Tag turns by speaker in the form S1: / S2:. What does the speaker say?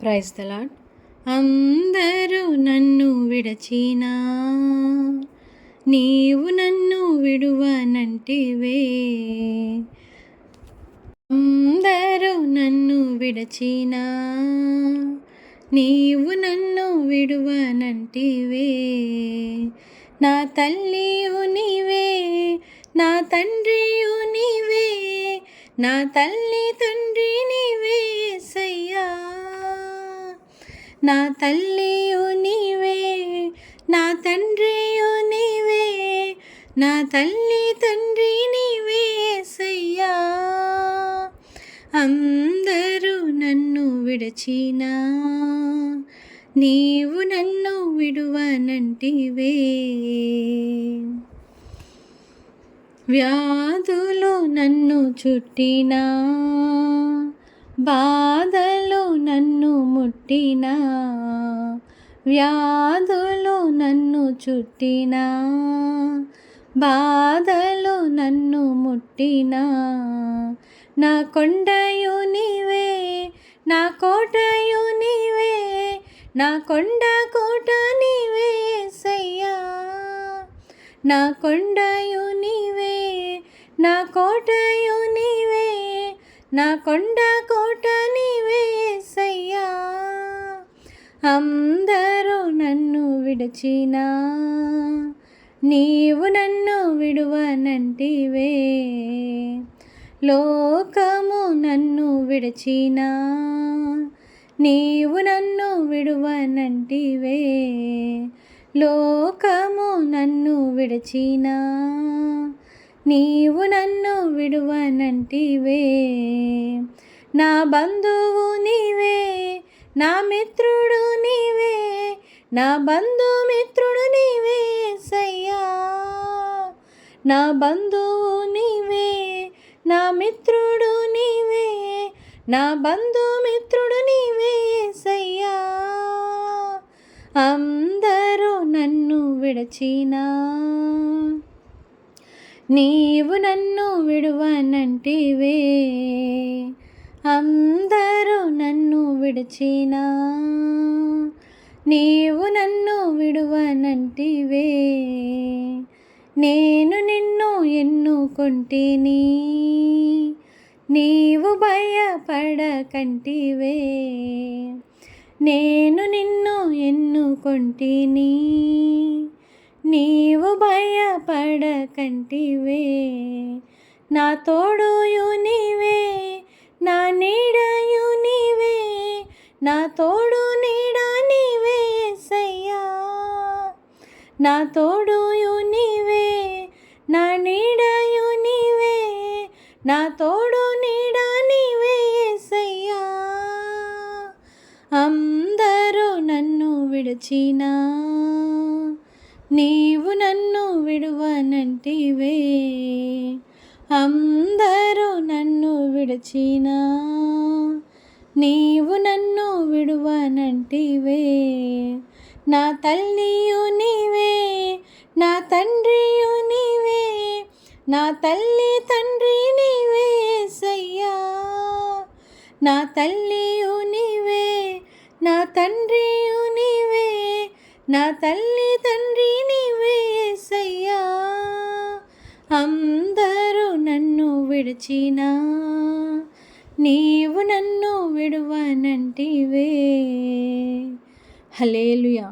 S1: Praise the lord. అందరూ నన్ను విడచినా నీవు నన్ను విడువనంటివే. అందరూ నన్ను విడచినా నీవు నన్ను విడువనంటివే. నా తల్లియు నీవే, నా తండ్రియు నీవే, నా తల్లి తండ్రి నీవే యేసయ్యా. నా తల్లియు నీవే, నా తండ్రియు నీవే, నా తల్లి తండ్రి నీవే యేసయ్యా. అందరూ నన్ను విడచినా నీవు నన్ను విడువనంటివే. వ్యాధులు నన్ను చుట్టినా, బాధలు నన్ను ముట్టినా, వ్యాధులు నన్ను చుట్టినా, బాధలు నన్ను ముట్టినా, నా కొండయు నీవే, నా కోటయు నీవే, నా కొండ కోట నీవే యేసయ్యా. నా కొండయు నీవే, నా కోటయు నీవే, నా కొండ కోట నీవే యేసయ్యా. అందరూ నన్ను విడచినా నీవు నన్ను విడువనంటివే. లోకము నన్ను విడచినా నీవు నన్ను విడువనంటివే. లోకము నన్ను విడచినా నీవు నన్ను విడువనంటివే. నా బంధువు నీవే, నా మిత్రుడు నీవే, నా బంధుమిత్రుడు నీవే యేసయ్యా. నా బంధువు నీవే, నా మిత్రుడు నీవే, నా బంధుమిత్రుడు నీవే యేసయ్యా. అందరూ నన్ను విడచినా నీవు నన్ను విడువనంటివే. అందరూ నన్ను విడచినా నీవు నన్ను విడువనంటివే. నేను నిన్ను ఎన్నుకొంటిని, నీవు భయపడకంటివే. నేను నిన్ను ఎన్నుకొంటిని, నీవు భయపడకంటివే. నా తోడుయు నీవే, నా నీడయు నీవే, నా తోడు నీడ నీవే యేసయ్యా. నా తోడుయు నీవే, నా నీడయు నీవే, నా తోడు నీడ నీవే యేసయ్యా. అందరూ నన్ను విడచినా నీవు నన్ను విడువనంటివే. అందరూ నన్ను విడచినా నీవు నన్ను విడువనంటివే. నా తల్లియు నీవే, నా తండ్రియు నీవే, నా తల్లి తండ్రి నీవే యేసయ్యా. నా తల్లియు నీవే, నా తండ్రియు నీవే, నా తల్లి తండ్రి నీవే యేసయ్యా. అందరూ నన్ను విడచినా నీవు నన్ను విడువనంటివే. హల్లెలూయా.